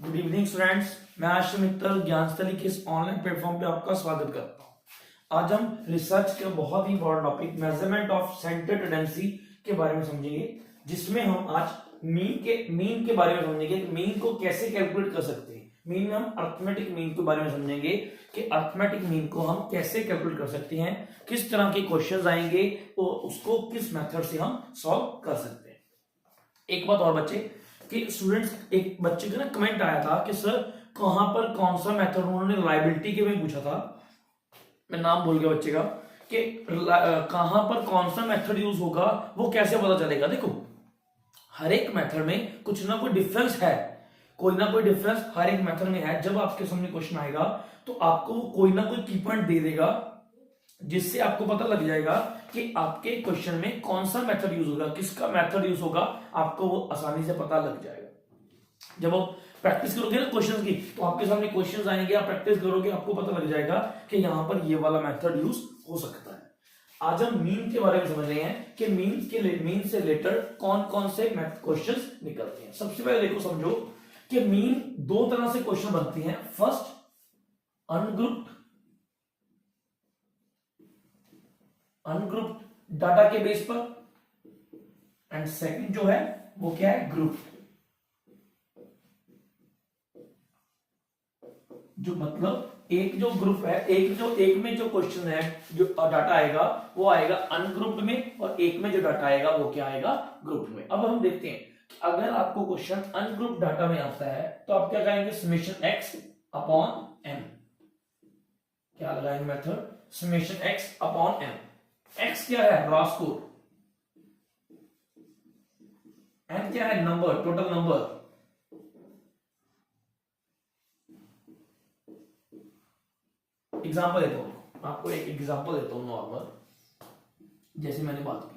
Good evening students, मैं आशु मित्तल ज्ञानस्थली के इस ऑनलाइन प्लेटफॉर्म पे आपका स्वागत करता हूं। आज हम रिसर्च के बहुत ही important topic measurement of centre tendency के बारे में समझेंगे, जिसमें हम आज मीन के बारे में समझेंगे कि मीन को कैसे कैलकुलेट कर सकते हैं। मीन में हम अर्थमेटिक मीन के बारे में समझेंगे कि अर्थमेटिक मीन को हम कैसे कैलकुलेट कर सकते हैं, किस तरह के क्वेश्चंस आएंगे और उसको किस मेथड से हम सॉल्व कर सकते हैं। एक बात और बच्चे कि स्टूडेंट्स, एक बच्चे का ना कमेंट आया था कि सर कहां पर कौन सा मेथड, उन्होंने लायबिलिटी के में पूछा था, मैं नाम भूल गया बच्चे का, कि कहां पर कौन सा मेथड यूज होगा, वो कैसे पता चलेगा। देखो, हर एक मेथड में कुछ ना कोई डिफरेंस है, कोई ना कोई डिफरेंस हर एक मेथड में है। जब आपके सामने क्वेश्चन आएगा तो आपको कोई ना कोई की पॉइंट दे देगा, जिससे आपको पता लग जाएगा कि आपके क्वेश्चन में कौन सा मेथड यूज होगा, किसका मेथड यूज होगा, आपको वो आसानी से पता लग जाएगा। जब आप प्रैक्टिस करोगे ना क्वेश्चंस की, तो आपके सामने क्वेश्चंस आएंगे, आप प्रैक्टिस करोगे, आपको पता लग जाएगा कि यहां पर ये वाला मेथड यूज हो सकता है। आज हम मीन के बारे में समझ रहे हैं कि मीन से रिलेटेड कौन कौन से क्वेश्चंस निकलते हैं। सबसे पहले देखो, समझो कि मीन दो तरह से क्वेश्चन बनते हैं। फर्स्ट, अनग्रुप्ड डाटा के बेस पर, एंड सेकंड जो है वो क्या है, ग्रुप। जो मतलब एक जो ग्रुप है, एक में जो क्वेश्चन है, जो डाटा आएगा वो आएगा अनग्रुप्ड में, और एक में जो डाटा आएगा वो क्या आएगा, ग्रुप में। अब हम देखते हैं कि अगर आपको क्वेश्चन अनग्रुप्ड डाटा में आता है तो आप क्या करेंगे, समेशन x अपॉन m। क्या लगाएंगे method, summation x upon m। x क्या है, रॉ स्कोर, m क्या है, नंबर, टोटल नंबर। एग्जांपल देता हूं आपको, एक एग्जांपल देता हूं नॉर्मल, जैसे मैंने बात की।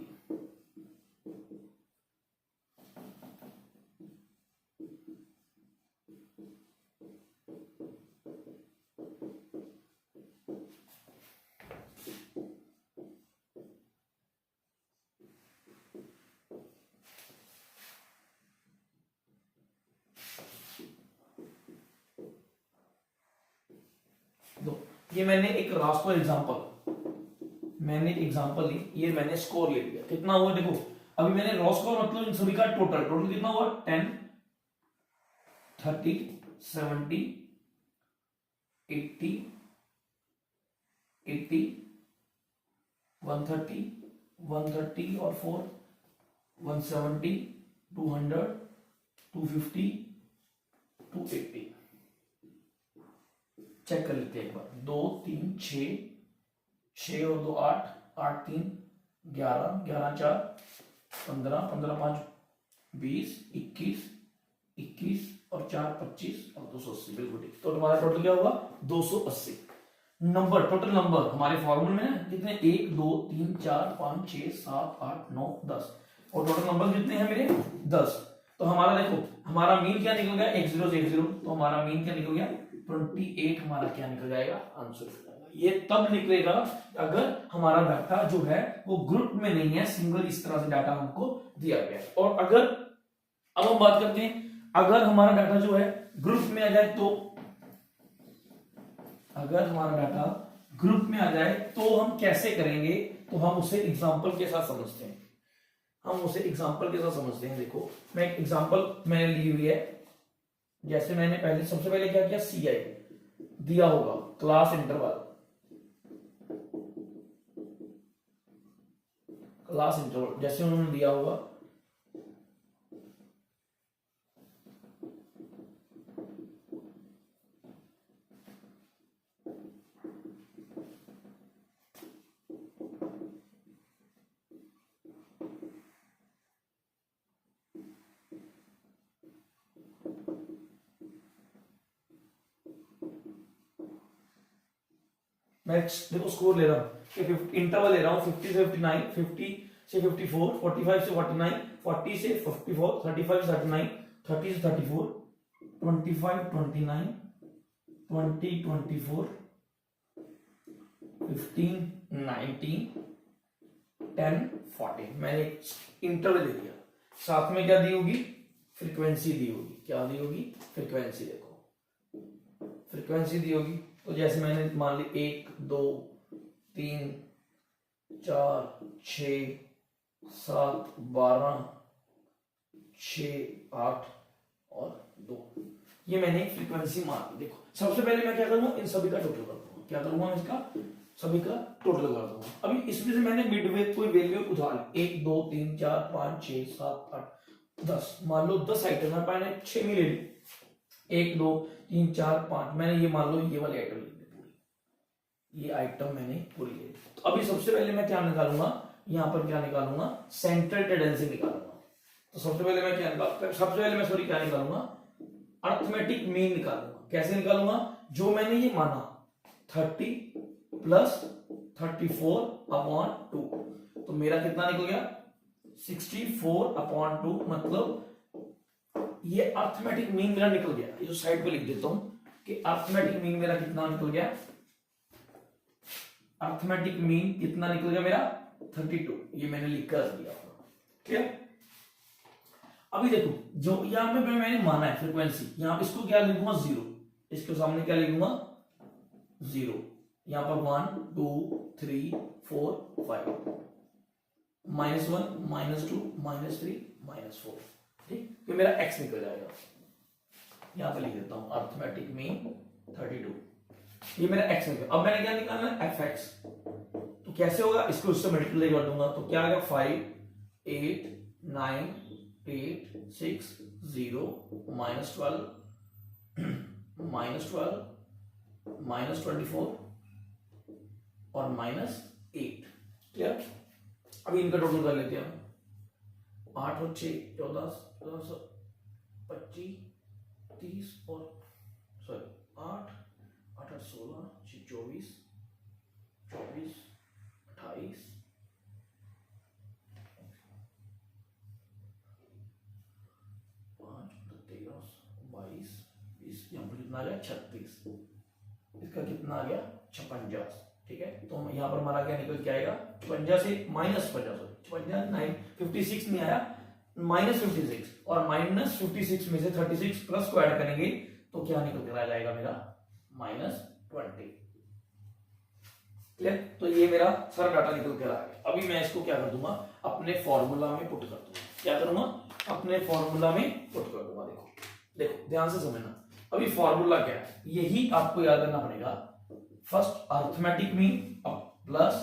ये मैंने एक रास्को एग्जांपल ली, ये मैंने स्कोर ले लिया। कितना हुआ देखो, अभी मैंने रॉ स्कोर मतलब इन सभी का टोटल कितना हुआ, 10, 30, 70, 80, 80, 130, 130 और 4, 170, 200, 250, 280। चेक कर लेते हैं एक बार। 2 3 6, 6 और 2 8, 8 3 11, 11 4 15, 15 5 20, 21, 21 और 4 25 और 280। बिल्कुल ठीक। तो हमारा टोटल क्या होगा, 280 नंबर। टोटल नंबर हमारे फॉर्मूले में ना कितने, 1 2 3 4 5 6 7 8 9 10, और टोटल नंबर कितने हैं मेरे, 10। तो हमारा देखो, हमारा मीन क्या निकल गया, 10 से 10, तो हमारा मीन क्या निकल गया, 28 हमारा क्या निकल जाएगा, आंसर निकल जाएगा। ये तब निकलेगा अगर हमारा डाटा जो है वो ग्रुप में नहीं है, सिंगल इस तरह से डाटा हमको दिया गया है। और अगर, अब हम बात करते हैं, अगर हमारा डाटा जो है ग्रुप में आ जाए, तो अगर हमारा डाटा ग्रुप में आ जाए तो हम कैसे करेंगे, तो हम उसे एग्जांपल के साथ समझते हैं। देखो, मैं एक एग्जांपल मैंने ली हुई है। जैसे मैंने सबसे पहले क्या किया, CI दिया होगा, क्लास इंटरवल, जैसे उन्होंने दिया होगा, मैं देखो स्कोर ले रहा हूं, इंटरवल ले रहा हूं 50 से 59, 50 से 54, 45 से 49, 40 से 54, 35 से 39, 30 से 34, 25 29, 20 24, 15 19, 10 40। मैंने इंटरवल दे दिया, साथ में क्या दी होगी, फ्रीक्वेंसी दी होगी। क्या दी होगी? फ्रीक्वेंसी। देखो फ्रीक्वेंसी दी होगी, तो जैसे मैंने मान ली 1 2 3 4 6 7 12 6 8 और 2, ये मैंने फ्रीक्वेंसी मान ली। देखो सबसे पहले मैं क्या करूंगा, इन सभी का टोटल कर दूंगा। क्या करूंगा? इसका सभी का टोटल कर दूंगा। अभी इसमें से मैंने मिड वे कोई वैल्यू उठा ली, 1 2 3 4 5 6 7 8 10, मान लो 10 आइटम है, मैंने 6 में ले ली। 1 2 3 4 5, मैंने ये मान लो ये वाली आइटम ले ली पूरी, ये आइटम मैंने पूरी ले ली। तो अभी सबसे पहले मैं क्या निकालूंगा, यहाँ पर क्या निकालूंगा? सेंट्रल टेंडेंसी निकालूंगा। तो सबसे पहले मैं क्या निकालूंगा? सबसे पहले मैं क्या निकालूंगा? अर्थमेटिक मीन निकालूंगा। कैसे निकालूंगा? जो मैंने ये माना 30 प्लस 34/2, तो मेरा कितना निकल गया? 64/2, मतलब ये अर्थमेटिक मीन मेरा निकल गया। ये जो साइड पे लिख देता हूं कि अर्थमेटिक मीन मेरा कितना निकल गया। अर्थमेटिक मीन कितना निकल गया मेरा? 32। ये मैंने लिख कर दिया। ठीक है, अभी देखो जो यहां पे मैंने माना है फ्रीक्वेंसी, यहां पे इसको क्या लिखूंगा? 0। इसके सामने क्या लिखूंगा? 0। यहां पर 1 2 3 4 5, -1 -2 -3 -4, ठीक। तो मेरा x निकल जाएगा। यहां पे लिख देता हूं अर्थमेटिक मीन 32, ये मेरा x निकल। अब मैंने क्या निकालना है? fx। तो कैसे होगा? इसको उससे मल्टीप्लाई कर दूंगा, तो क्या आएगा? 5 8 9 8 6 0 -12 -24 और -8। क्लियर? अभी इनका टोटल कर लेते हैं। 8 और 6 14 14 25 30 और 8 8 8 16 24 24 28 5 13 22 20, यहाँ पर कितना आ गया? 36। इसका कितना आ गया? 56। ठीक है, तो यहाँ पर हमारा क्या निकल के आएगा? 56 से -50, 56 9 56 नहीं आया, -56, और -56 में से 36 प्लस को ऐड करेंगे तो क्या निकल कर आ जाएगा मेरा? -20। क्लियर? तो ये मेरा सारा डाटा निकल कर आ गया। अभी मैं इसको क्या कर दूंगा? अपने फॉर्मूला में पुट कर दूंगा। क्या करूंगा? अपने फॉर्मूला में पुट कर दूंगा। देखो देखो ध्यान से समझना। अभी फॉर्मूला क्या है, यही आपको याद करना पड़ेगा। First arithmetic mean plus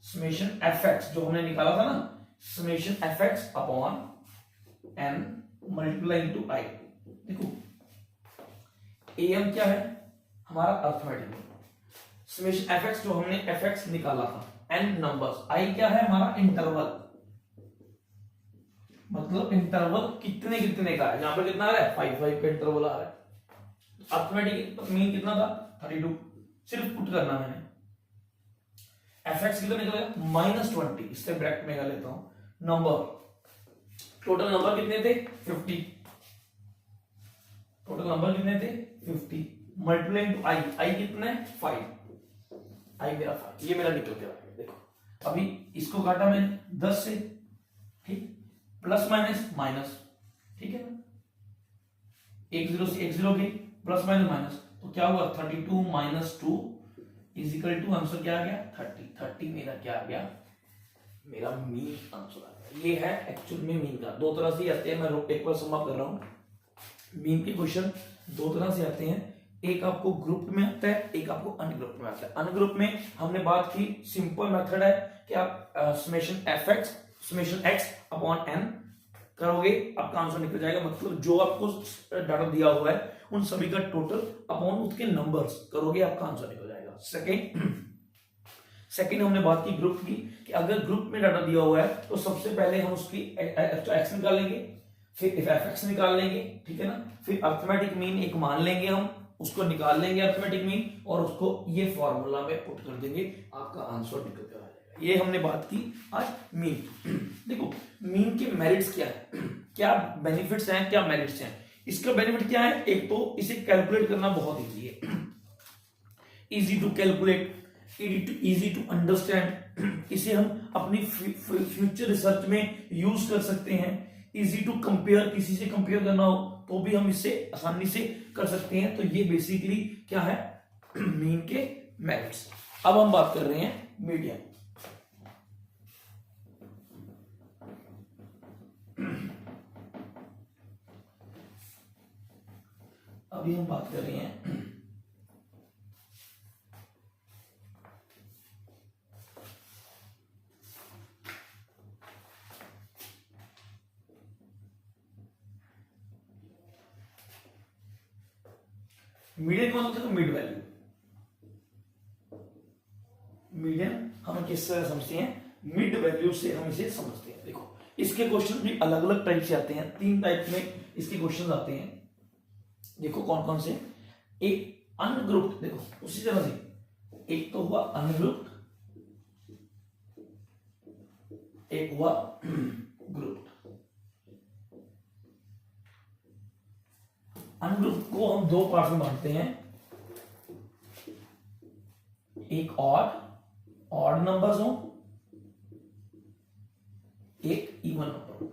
summation fx, जो हमने निकाला था ना, summation fx upon n multiply into i। देखो am क्या है? हमारा अर्थमेटिक मीन। समेशन fx, जो हमने fx निकाला था, n नंबर्स, i क्या है? हमारा इंटरवल, मतलब इंटरवल कितने कितने का है। यहां पर कितना आ रहा है? 5 5 का इंटरवल आ रहा है। अर्थमेटिक मीन कितना था? 32। सिर्फ पुट करना मैंने। fx कितना निकलेगा? -20। इससे ब्रैकेट में कर लेता हूं। नंबर, टोटल नंबर कितने थे? 50। टोटल नंबर कितने थे? 50 मल्टीप्लाई इनटू i कितना है? 5। i मेरा 5, ये मेरा निकल के आ गया। देखो अभी इसको काटा मैंने 10 से, ठीक, प्लस माइनस माइनस, ठीक है ना, 1 0 से 1 0 गई, प्लस माइनस माइनस, तो क्या हुआ? 32 - 2 इजिकल टू आंसर क्या आ गया? 30। 30 मेरा क्या आ गया? मेरा मीन आंसर आ गया। ये है एक्चुअल में मीन का। दो तरह से आते हैं, मैं एक बार सम अप कर रहा हूं। मीन के क्वेश्चन दो तरह से आते हैं, एक आपको ग्रुप में आता है, एक आपको अनग्रुप में आता है। अनग्रुप में हमने बात की, सिंपल मेथड है कि आप summation fx summation x upon n करोगे, आपका आंसर निकल जाएगा। मतलब जो आपको डाटा दिया हुआ है उन सभी का टोटल अपॉन उसके नंबर्स करोगे, आपका आंसर निकल जाएगा। सेकंड हमने बात की ग्रुप की, कि अगर ग्रुप में डाटा दिया हुआ है तो सबसे पहले हम उसकी x निकाल लेंगे, फिर fx निकाल लेंगे, ठीक है ना, फिर अर्थमेटिक मीन एक मान लेंगे, हम उसको निकाल लेंगे अर्थमेटिक मीन, और उसको ये फॉर्मूला में पुट कर देंगे, आपका आंसर निकल कर आ जाएगा। ये हमने बात की आज मीन। देखो मीन के मेरिट्स क्या है, क्या बेनिफिट्स हैं, क्या मेरिट्स हैं। इसका बेनिफिट क्या है? एक तो इसे कैलकुलेट करना बहुत इजी है, easy to calculate, easy to understand. इसे हम अपनी फ्यूचर रिसर्च में यूज कर सकते हैं। इजी टू कंपेयर, किसी से कंपेयर करना हो तो भी हम इससे आसानी से कर सकते हैं। तो ये बेसिकली क्या है, मीन के मेरिट्स। अब हम बात कर रहे हैं मीडियन। अभी हम बात कर रहे हैं मीडियन कौन होता है, मिड वैल्यू। मीडियन हम किस तरह समझते हैं, मिड वैल्यू से हम इसे समझते हैं। देखो इसके क्वेश्चन भी अलग अलग टाइप से आते हैं, 3 टाइप में इसके क्वेश्चन आते हैं। देखो कौन कौन से, एक अनग्रुप्ड, देखो उसी तरह से एक तो हुआ अनग्रुप्ड, एक हुआ ग्रुप्ड। अनग्रुप्ड को हम 2 पार्ट में बांटते हैं, एक ऑड नंबर्स हो, एक इवन नंबर हो।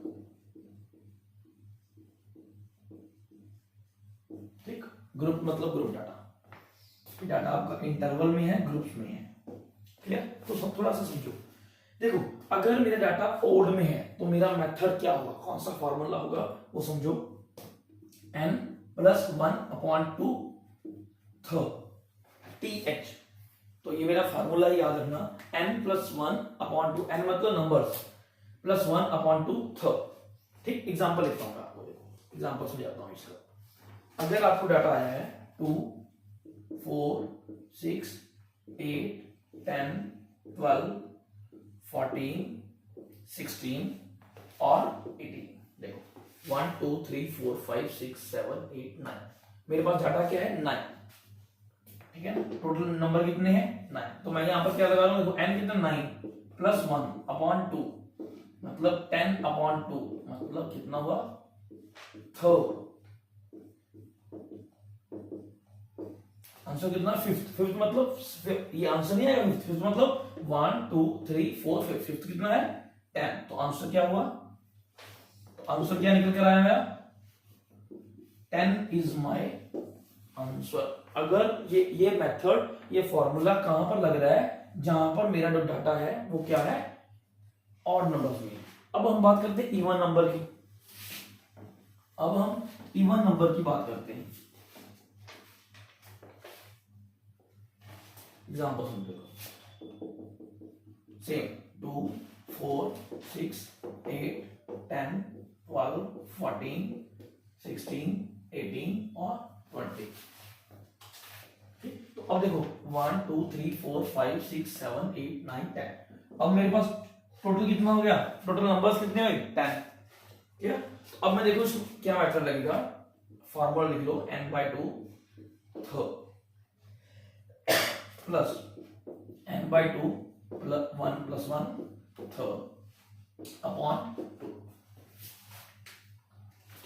ठीक, ग्रुप मतलब ग्रुप डाटा आपका इंटरवल में है, ग्रुप्स में है। क्लियर, तो सब थोड़ा सा समझो। देखो अगर मेरा डाटा ओड में है तो मेरा मेथड क्या होगा, कौन सा फॉर्मूला होगा वो समझो। n + 1/2 th, तो ये मेरा फार्मूला याद रखना, n + 1/2, n मतलब नंबर्स, + 1/2 th। ठीक, एग्जांपल लिखता हूं मैं आपको, देखो एग्जांपल समझाता हूं इसका। अगर आपको डाटा आया है 2, 4, 6, 8, 10, 12, 14, 16 और 18, देखो 1 2 3 4 5 6 7 8 9, मेरे पास डाटा क्या है 9। ठीक है, टोटल नंबर कितने हैं 9। तो मैं यहां पर क्या लगा रहा हूं, देखो n कितना 9 + 1/2 मतलब 10/2 मतलब कितना हुआ 3rd। आंसर कितना, फिफ्थ मतलब ये आंसर नहीं आएगा, फिफ्थ मतलब 1 2 3 4 5, फिफ्थ कितना है 10। तो आंसर क्या हुआ, तो आंसर क्या निकल कर आया मेरा, 10 इज माय आंसर। अगर ये मेथड, ये फॉर्मूला कहां पर लग रहा है, जहां पर मेरा जो डाटा है वो क्या है, ऑड नंबर्स में। अब हम बात करते हैं इवन नंबर की। अब हम इवन नंबर की बात करते हैं। एग्जाम्पल सुन लो, सेम 2 4 6 8 10 12 14 16 18 और 20। ठीक, तो अब देखो 1 2 3 4 5 6 7 8 9 10। अब मेरे पास टोटल कितना हो गया, टोटल नंबर्स कितने हुए 10। ठीक है, तो अब मैं देखो क्या मेथड लगेगा, फॉर्मूला लिख लो, n/2 th plus n/2 + 1 + 1 th upon 2।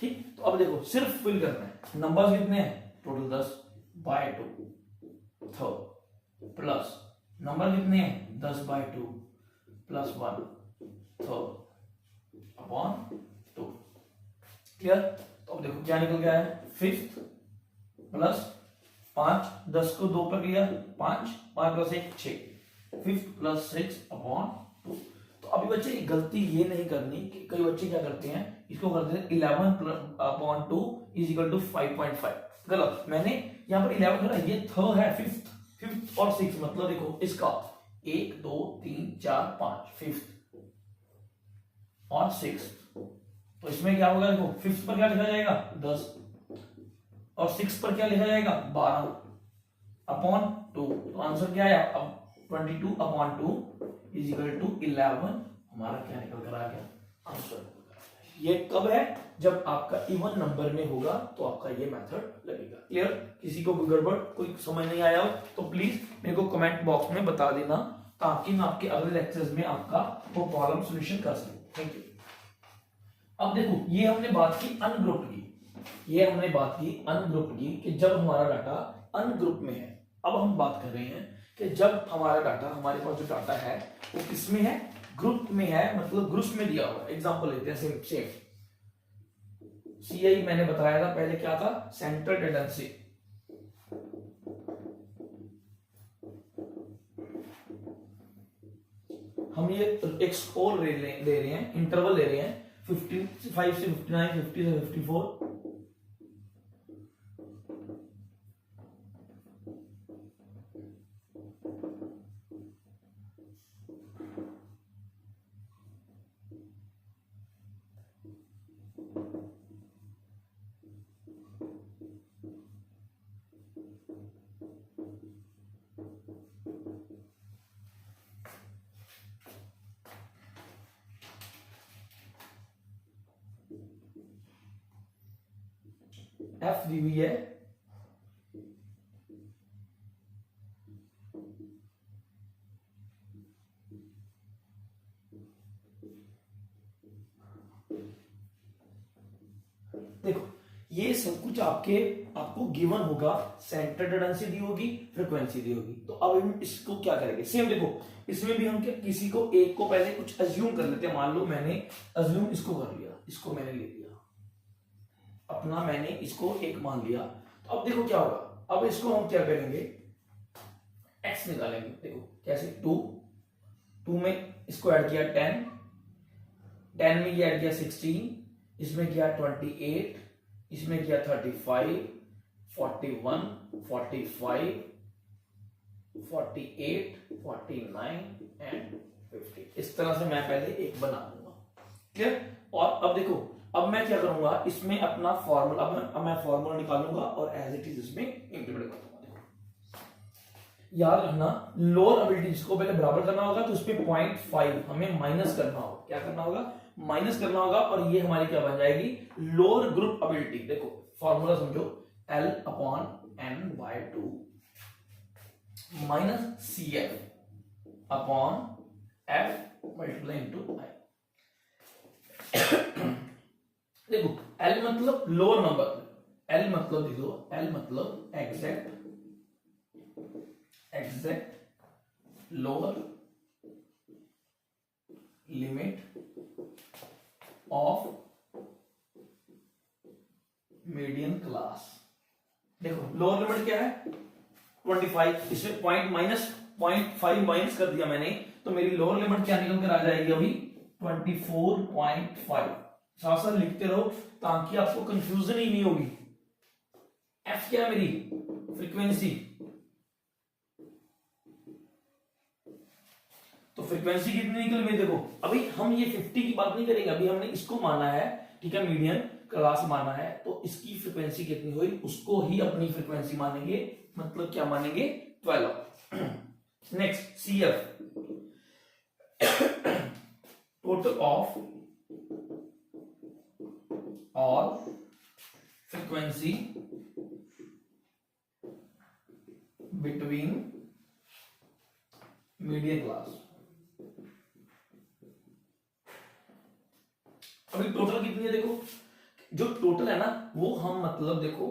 ठीक, तो अब देखो सिर्फ फिल करना है, नंबर्स कितने हैं टोटल 10/2 th प्लस नंबर कितने हैं 10/2 + 1 th अपॉन 2। क्लियर, तो अब देखो क्या निकल गया है, फिफ्थ प्लस 5, 10 को 2 पर किया 5, 5 + 1 6, फिफ्थ प्लस 6/2। तो अभी बच्चे गलती ये नहीं करनी कि कई बच्चे क्या करते हैं, इसको करते हैं 11/2 = 5.5। गलत, मैंने यहाँ पर 11 करा, ये थ है फिफ्थ और 6 मतलब देखो इसका 1 2 3 4 5, फिफ्थ और 6। तो इसमें क्या होगा, देखो फिफ्थ पर क्या लिखा जाएगा 10 और 6 पर क्या लिखा जाएगा 12/2। तो आंसर क्या आया, अब 22/2 = 11 हमारा क्या निकल कर आ गया आंसर। ये कब है, जब आपका इवन नंबर में होगा तो आपका ये मेथड लगेगा। क्लियर, किसी को गड़बड़ कोई समझ नहीं आया हो तो प्लीज मेरे को कमेंट बॉक्स में बता देना, ताकि मैं आपके अगले लेक्चर्स में आपका वो प्रॉब्लम सॉल्यूशन कर सकूं। Thank you. अब देखो ये हमने बात की अनग्रुप्ड की, ये हमने बात की अनग्रुप्ड की कि जब हमारा डाटा अनग्रुप में है। अब हम बात कर रहे हैं कि जब हमारा डाटा, हमारे पास जो डाटा है वो किस में है, ग्रुप में है, मतलब ग्रुप्स में दिया हुआ है। एग्जांपल लेते हैं सेम CI मैंने बताया था पहले क्या था, सेंट्रल टेंडेंसी। हम ये एक स्कोर ले रहे हैं, इंटरवल ले रहे हैं 55 से 59, 50 से 54। F दी हुई है देखो, ये सब कुछ आपको गिवन होगा, सेंट्रल टेंडेंसी दी होगी, फ्रीक्वेंसी दी होगी। तो अब हम इसको क्या करेंगे, सेम देखो इसमें भी हम क्या किसी को एक को पहले कुछ अज्यूम कर लेते हैं। मान लो मैंने अज्यूम इसको कर लिया, इसको मैंने ले लिया अपना, मैंने इसको एक मान लिया। तो अब देखो क्या होगा, अब इसको हम क्या करेंगे, x निकालेंगे। देखो कैसे, 2 में इसको ऐड किया 10, 10 में ये ऐड किया 16, इसमें किया 28, इसमें किया 35, 41, 45, 48, 49 एंड 50। इस तरह से मैं पहले एक बना दूंगा, क्लियर। और अब देखो, अब मैं क्या करूंगा, इसमें अपना फॉर्मूला, अब मैं फॉर्मूला निकालूंगा और एज इट इज इसमें इंप्लीमेंट कर दूंगा। याद रखना, लोअर एबिलिटीज को पहले बराबर करना होगा, तो उसपे 0.5 हमें माइनस करना होगा। क्या करना होगा, माइनस करना होगा, और ये हमारी क्या बन जाएगी, लोअर ग्रुप एबिलिटी। देखो फॉर्मूला समझो, L/n/2 minus CF/F multiply into I। देखो L मतलब लोअर नंबर, L मतलब देखो, L मतलब exact lower limit of median class. देखो लोअर लिमिट क्या है 25, इसमें पॉइंट माइनस 0.5 माइनस कर दिया मैंने, तो मेरी लोअर लिमिट क्या निकल कर आ जाएगी अभी 24.5। साथ साथ लिखते रहो ताकि आपको कंफ्यूजन ही नहीं होगी। F क्या है मेरी फ्रीक्वेंसी, तो फ्रीक्वेंसी कितनी निकल गई। देखो अभी हम ये 50 की बात नहीं करेंगे, अभी हमने इसको माना है, ठीक है, मीडियन क्लास माना है, तो इसकी फ्रीक्वेंसी कितनी हुई उसको ही अपनी फ्रीक्वेंसी मानेंगे, मतलब क्या मानेंगे 12। Next CF, total of all frequency between median class. अभी टोटल कितनी है, देखो जो टोटल है ना वो हम मतलब देखो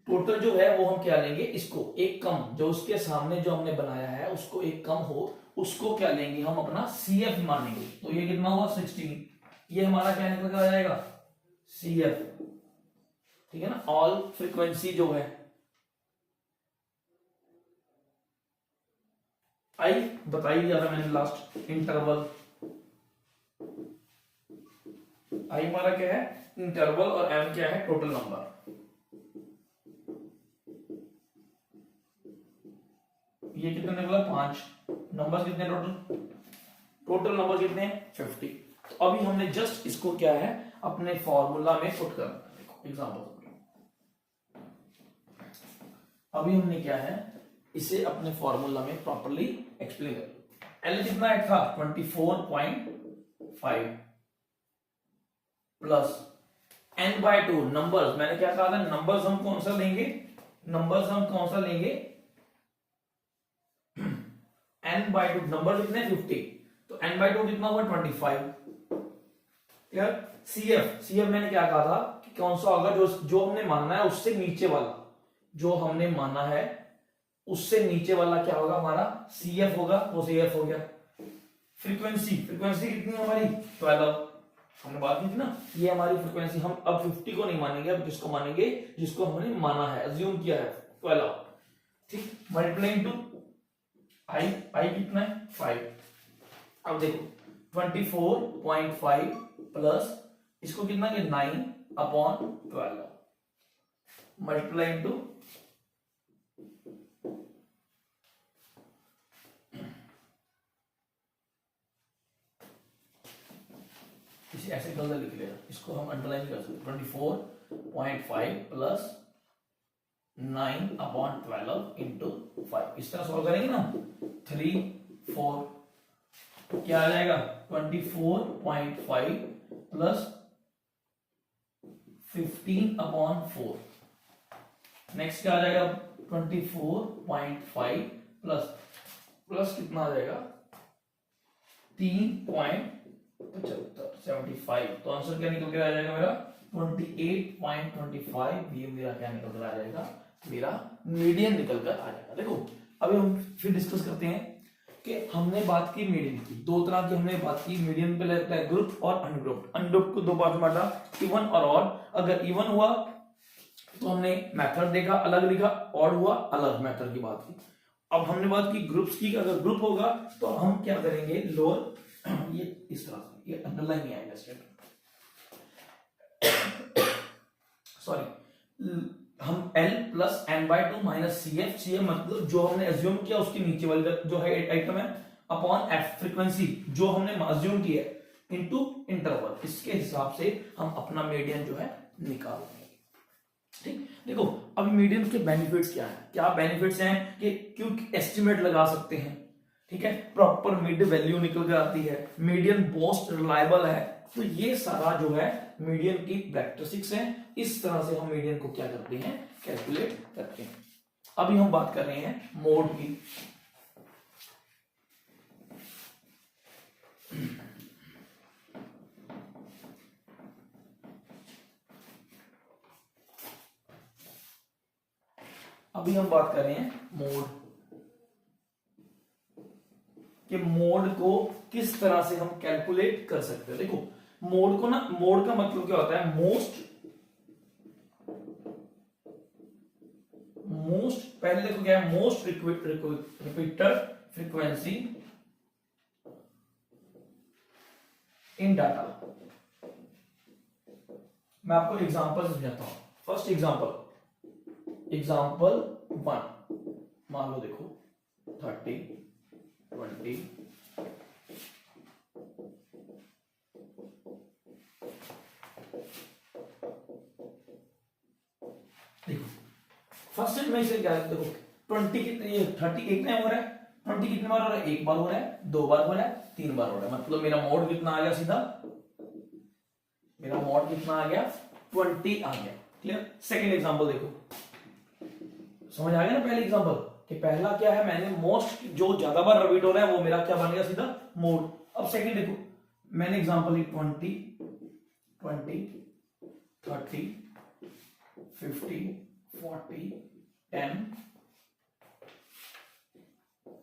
टोटल जो है वो हम क्या लेंगे, इसको एक कम, जो उसके सामने जो हमने बनाया है उसको एक कम हो, उसको क्या लेंगे हम अपना CF मानेंगे। तो ये कितना हुआ 16, ये हमारा क्या निकल कर आ जाएगा CF, ठीक है ना। ऑल फ्रीक्वेंसी जो है आई बताई दिया था मैंने लास्ट, इंटरवल आई हमारा क्या है इंटरवल, और M क्या है टोटल नंबर। ये कितने निकला 5 नंबर, कितने टोटल नंबर कितने 50। तो अभी हमने जस्ट इसको क्या है अपने फॉर्मूला में पुट करना। देखो एग्जांपल, अभी हमने क्या है इसे अपने फॉर्मूला में प्रॉपर्ली एक्सप्लेन कर। L कितना है था 24.5 प्लस n/2 नंबर्स, मैंने क्या कहा था नंबर्स हम कौन सा लेंगे, नंबर्स हम कौन सा लेंगे n/2, नंबर कितने 50, तो n/2 कितना हुआ 25, क्लियर। CF मैंने क्या कहा था कि कौन सा होगा जो हमने मानना है उससे नीचे वाला, जो हमने माना है उससे नीचे वाला क्या होगा हमारा CF होगा, वो CF हो गया। फ्रीक्वेंसी कितनी है हमारी 12, हमने बात की थी ना, ये हमारी फ्रीक्वेंसी। हम अब 50 को नहीं मानेंगे, अब किसको मानेंगे, जिसको हमने माना है, अज्यूम किया है 12, ठीक। मल्टीप्लाइंग टू आई कितना है 5। अब देखो 24.5 प्लस इसको कितना है 9/12 मल्टीप्लाइंग टू इसे ऐसे गलत लिख लेगा, इसको हम अंडरलाइन कर सकते 24.5 प्लस 9/12 इंटू 5। इस तरह सॉल्व करेंगे ना 3 4 तो क्या आ जाएगा 24.5 प्लस 15/4। नेक्स्ट क्या आ जाएगा 24.5 प्लस कितना आ जाएगा 3.75। तो आंसर क्या निकल के आ जाएगा मेरा 28.25। ये मेरा क्या निकल कर आ जाएगा, मेरा मीडियन निकल कर आ जाएगा। देखो अभी हम फिर डिस्कस करते हैं कि हमने बात की मीडियन की, दो तरह की हमने बात की मीडियन पे लगता है ग्रुप और अनग्रुप्ड। अनग्रुप्ड को दो पार्ट में बांटा, इवन और ऑड। अगर इवन हुआ तो हमने मेथड देखा, अलग लिखा, ऑड हुआ अलग मेथड की बात की। अब हमने बात की ग्रुप्स की, अगर ग्रुप होगा तो हम क्या करेंगे लोअर ये इस तरह से, ये अंडरलाइन नहीं आएगा स्टेटमेंट, सॉरी, हम L plus n/2 minus CF मतलब जो हमने अज्यूम किया उसके नीचे वाली जो है आइटम है अपॉन F फ्रीक्वेंसी जो हमने अज्यूम की है इनटू इंटरवल, इसके हिसाब से हम अपना मीडियन जो है निकालेंगे। ठीक, देखो अब मीडियन के बेनिफिट्स क्या है, क्या बेनिफिट्स हैं कि क्योंकि एस्टिमेट लगा सकते हैं, ठीक है, प्रॉपर मिड वैल्यू निकल कर आती है, मीडियन मोस्ट रिलायबल है। तो ये सारा जो है मीडियन की कैरेक्टरिस्टिक्स हैं। इस तरह से हम मीडियन को क्या करते हैं, कैलकुलेट करते हैं। अभी हम बात कर रहे हैं मोड की। अभी हम बात कर रहे हैं मोड कि मोड को किस तरह से हम कैलकुलेट कर सकते हैं। देखो मोड को ना, मोड का मतलब क्या होता है, मोस्ट पहले देखो क्या है, most repeated frequency in data. मैं आपको एग्जांपल समझाता हूं। फर्स्ट एग्जांपल 1 मान लो, देखो 30 20 देखो फर्स्ट में इसे क्या देखो 20 कितने, ये 30 कितने हो रहा है, 20 कितने बार हो रहा है, एक बार हो रहा है, दो बार हो रहा है, तीन बार हो रहा है, मतलब मेरा मोड कितना आ गया, सीधा मेरा मोड कितना आ गया 20 आ गया। क्लियर। सेकंड एग्जांपल देखो, समझ आ गया ना पहले एग्जांपल कि पहला क्या है, मैंने मोस्ट जो ज्यादा बार रिपीट हो रहा है वो मेरा क्या बन गया, सीधा मोड। अब सेकंड देखो, मैंने एग्जांपल ली 20 30 50 40 10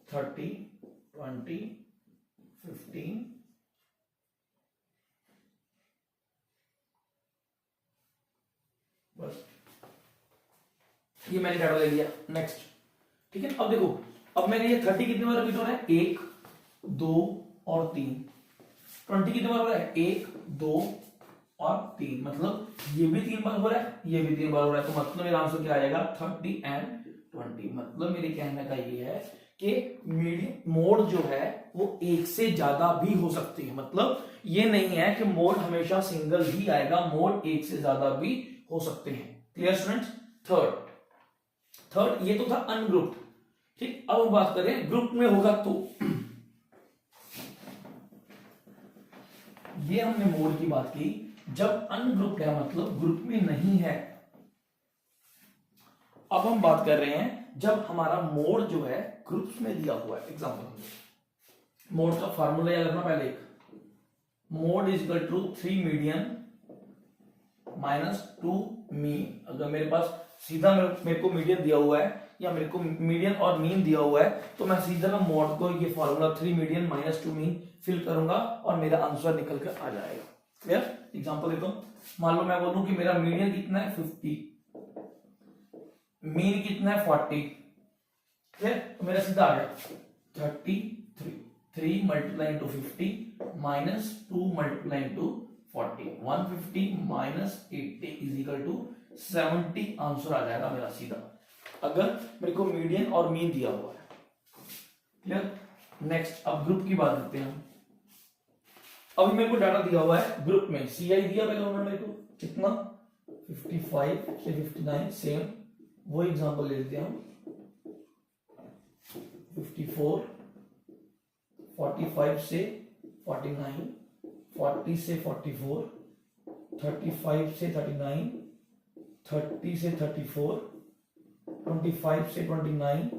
30 20 15 बस ये मैंने डाटा ले लिया। नेक्स्ट, ठीक है। अब देखो, अब मैंने ये 30 कितनी बार रिपीट हो रहा है, 1 2 और 3। 20 कितनी बार हो रहा है, 1 2 और 3, मतलब ये भी 3 बार हो रहा है, ये भी 3 बार हो रहा है। तो मतलब मेरा आंसर क्या आ जाएगा 30 एंड 20। मतलब मेरे कहने का ये है कि मीडियन मोड जो है वो एक से ज्यादा भी हो सकती है। मतलब ये नहीं है कि मोड हमेशा सिंगल ही आएगा, मोड एक से ज्यादा भी हो सकते हैं। Clear students. थर्ड ये तो था अनग्रुप्ड। ठीक, अब हम बात करें ग्रुप में होगा तो ये हमने मोड की बात की। जब अनग्रुप्ड है मतलब ग्रुप में नहीं है। अब हम बात कर रहे हैं जब हमारा मोड जो है ग्रुप्स में दिया हुआ है। एग्जांपल, मोड का फार्मूला याद रखना पहले, mode is equal to 3 median minus 2 mean. अगर मेरे पास सीधा मेरे को मीडियन दिया हुआ है या मेरे को मीडियन और मीन दिया हुआ है तो मैं सीधा ना मोड को ये formula 3 median minus 2 mean fill करूंगा और मेरा आंसर निकल कर आ जाएगा। क्लियर? एग्जांपल देता हूं, मान लो मैं बोलूं कि मेरा मीडियन कितना है 50, मीन कितना है 40, क्लियर? तो मेरा सीधा आ गया 33, 3 multiply into 50 minus 2 multiply into 40, 150 minus 80 is equal to 70 answer आ जाएगा मेरा सीधा, अगर मेरे को मीडियन और मीन दिया हुआ है। क्लियर? नेक्स्ट अब ग्रुप की बात करते हैं हम। अभी मेरे को डाटा दिया हुआ है ग्रुप में, सीआई दिया पहले उन्होंने मेरे को कितना 55 से 59, सेम वो एग्जांपल ले लेते हैं हम, 54, 45 से 49, 40 से 44, 35 से 39, 30 से 34, 25 से 29,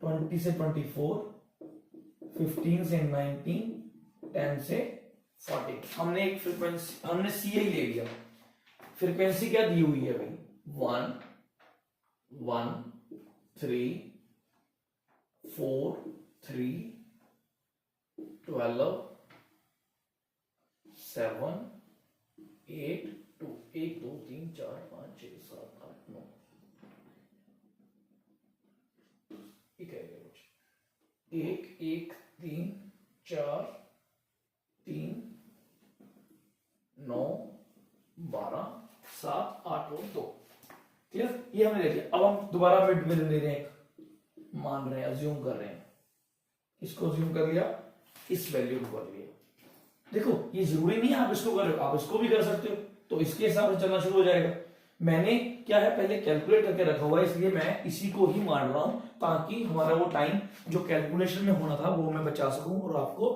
20 से 24, 15 से 19, 10 से 40। हमने एक फ्रीक्वेंसी, हमने सीआई ले लिया, फ्रीक्वेंसी क्या दी हुई है भाई 1 1 3 4 3 12 7 8 2 1 2 3 4 5 6 7 8 9 1 1 3 4 3 9 12 7 8 और 2। क्लियर? ये हमने ले लिया। अब हम दोबारा मिड में ले रहे हैं, मान रहे हैं, अज्यूम कर रहे हैं, इसको अज्यूम कर लिया, इस वैल्यू को कर लिया। देखो ये जरूरी नहीं है आप इसको कर रहे हो, आप इसको भी कर सकते हो, तो इसके हिसाब से चलना शुरू हो जाएगा। मैंने क्या है पहले कैलकुलेट करके रखा हुआ है, इसलिए मैं इसी को ही मान रहा हूं ताकि हमारा वो टाइम जो कैलकुलेशन में होना था वो मैं बचा सकूं और आपको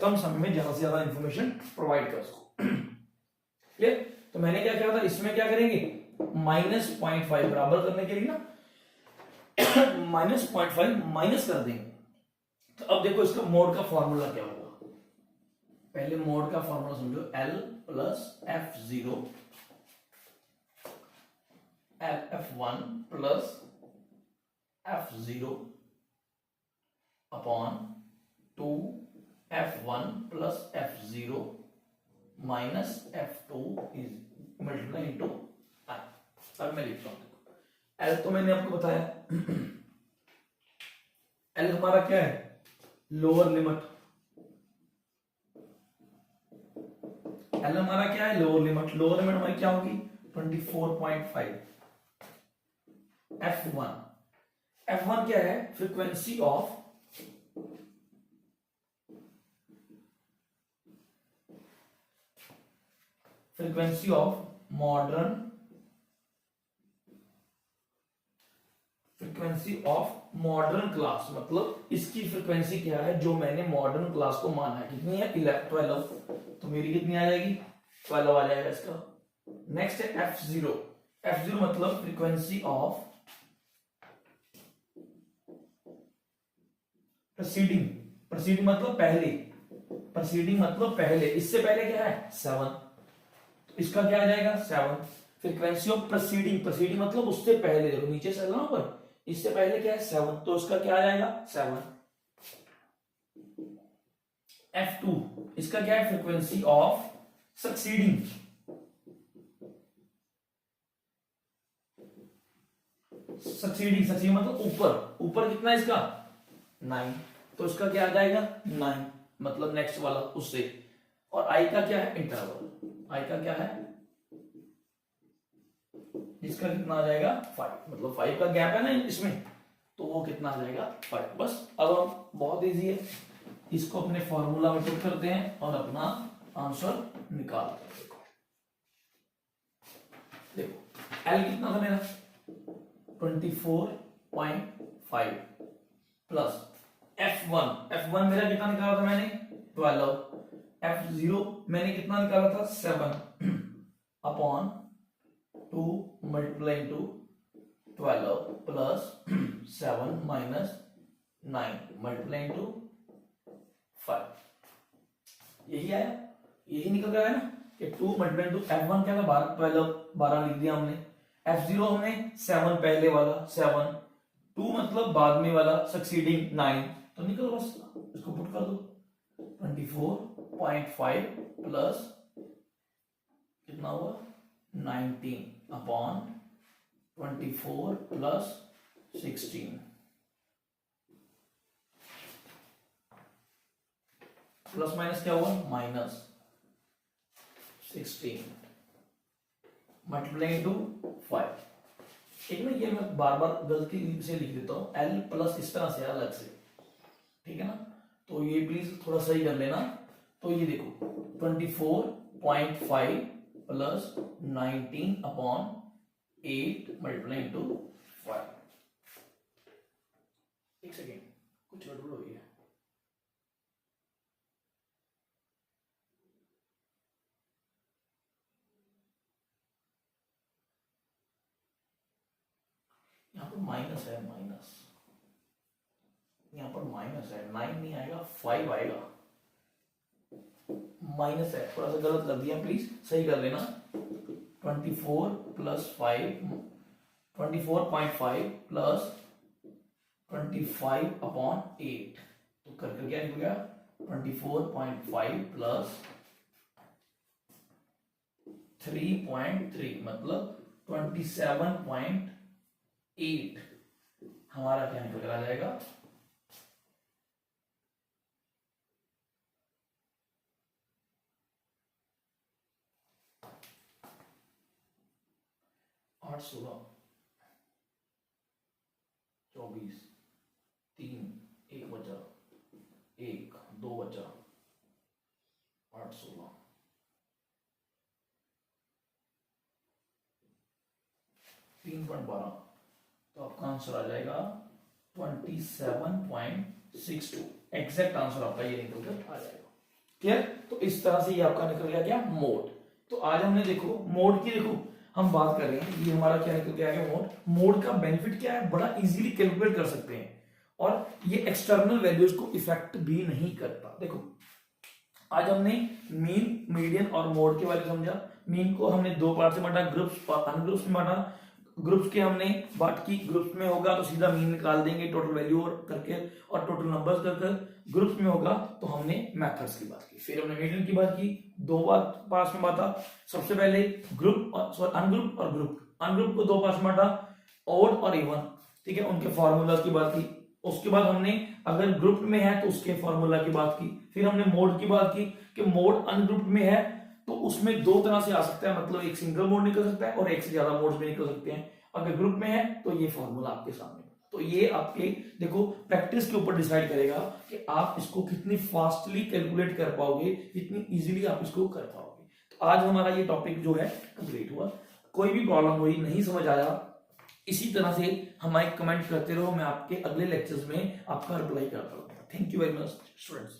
कम समय में ज्यादा से ज्यादा इंफॉर्मेशन प्रोवाइड कर सकूं। क्लियर? तो मैंने क्या किया था, इसमें क्या करेंगे -0.5 बराबर करने के लिए ना -0.5 माइनस कर देंगे। तो अब देखो इसका मोड का फॉर्मूला क्या होगा, पहले मोड का फॉर्मूला समझो, L plus F0 F1 plus F0 upon 2 F1 plus F0 minus F2 is multiply into I। अब मैं लिखता हूं, L तो मैंने आपको बताया L हमारा क्या है, लोअर लिमिट, L हमारा क्या है लोअर लिमिट, लोअर लिमिट हमारी क्या होगी 24.5। F1, F1 क्या है, frequency of modern, frequency of modern class, मतलब इसकी फ्रीक्वेंसी क्या है जो मैंने मॉडर्न क्लास को माना है, कितनी है 12, तो मेरी कितनी आ जाएगी 12 आ जाएगा इसका। नेक्स्ट है F0, F0 मतलब फ्रीक्वेंसी ऑफ प्रोसीडिंग मतलब पहले, प्रोसीडिंग मतलब पहले, इससे पहले क्या है 7, तो इसका क्या आ जाएगा 7। फ्रीक्वेंसी ऑफ प्रोसीडिंग मतलब उससे पहले, देखो नीचे से ना ऊपर, इससे पहले क्या है 7, तो इसका क्या आ जाएगा 7। F2 इसका क्या है, फ्रीक्वेंसी ऑफ सक्सीडिंग, मतलब ऊपर कितना है इसका 9, तो इसका क्या आ जाएगा 9, मतलब नेक्स्ट वाला उससे। और I का क्या है इंटरवल, I का क्या है, इसका कितना आ जाएगा 5, मतलब 5 का गैप है ना इसमें, तो वो कितना आ जाएगा 5। बस अब हम बहुत इजी है, इसको अपने फॉर्मूला में पुट करते हैं और अपना आंसर निकालते हैं। देखो L कितना था मेरा 24.5 प्लस F1 मेरा कितना निकाला था मैंने 12, F0 मैंने कितना निकाला था 7 upon 2 multiply into 12 plus 7 minus 9 multiply into 5, यही आया, यही निकल गया है ना कि 2 मल्टीप्लाई इंटू F1 क्या था 12 लिख दिया हमने, F0 हमने 7 पहले वाला 7, 2 मतलब बाद में वाला सक्सीडिंग 9, तो निकल बस इसको पुट कर दो 24.5 प्लस कितना हुआ 19 अपॉन 24 प्लस 16 प्लस माइनस क्या हुआ माइनस 16 मल्टीप्लाई टू 5। एक ना ये मैं बार बार गलती से लिख देता हूं L प्लस इस तरह से अलग से, ठीक है ना, तो ये प्लीज थोड़ा सही कर लेना। तो ये देखो 24.5 प्लस 19 अपॉन 8 मल्टीप्लाई टू 5। एक सेकेंड कुछ गड़बड़ हो गई है। यहाँ पर माइनस है, माइनस यहाँ पर माइनस है, 9 नहीं आएगा 5 आएगा, माइनस है, थोड़ा सा गलत कर दिया, प्लीज सही कर लेना। 24 प्लस 5 24.5 प्लस 25 अपॉन 8, तो करके क्या निकल गया 24.5 प्लस 3.3 मतलब 27.8 हमारा क्या निकल कर आ जाएगा 8 16 24 3 1 बचा 1 2 बचा 8 16 3.12, तो आपका आंसर आ जाएगा 27.62। एग्जैक्ट आंसर आपका ये निकल कर आ जाएगा। क्लियर? तो इस तरह से ये आपका निकल गया क्या मोड। तो आज हमने देखो मोड की, देखो हम बात कर रहे हैं, ये हमारा क्या निकल के आ गया मोड। मोड का बेनिफिट क्या है, बड़ा इजीली कैलकुलेट कर सकते हैं और ये एक्सटर्नल वैल्यूज को इफेक्ट भी नहीं करता। देखो आज हमने मीन, मीडियन और मोड के बारे में समझा। मीन को हमने दो पार्ट से बांटा, ग्रुप्स और अनग्रुप्स में बांटा। ग्रुप्स के हमने बात की, ग्रुप्स में होगा तो सीधा मीन निकाल देंगे टोटल वैल्यू और करके और टोटल नंबर्स कर। ग्रुप्स में होगा तो हमने मेथड्स की बात की। फिर हमने मीडियन की बात की, दो बात पास में बांटा। सबसे पहले ग्रुप और अनग्रुप और ग्रुप। अनग्रुप को दो पास में बांटा, ऑड और इवन, ठीक है, उनके फॉर्मूला की बात की। उसके बाद हमने अगर ग्रुप में है तो उसके फॉर्मूला की बात की। फिर हमने मोड की बात की कि मोड अनग्रुप में है तो उसमें दो तरह से आ सकता है, मतलब एक सिंगल मोड निकल सकता है और एक से ज्यादा मोड्स भी निकल सकते हैं। अगर ग्रुप में है तो ये फॉर्मूला आपके सामने। तो ये आपके देखो प्रैक्टिस के ऊपर डिसाइड करेगा कि आप इसको कितनी फास्टली कैलकुलेट कर पाओगे, कितनी इजीली आप इसको कर पाओगे। तो आज हमारा ये टॉपिक जो है कंप्लीट हुआ। कोई भी प्रॉब्लम हुई, नहीं समझ आया, इसी तरह से हमारे कमेंट करते रहो, मैं आपके अगले लेक्चर्स में आपका रिप्लाई करता रहूंगा। Thank you very much students.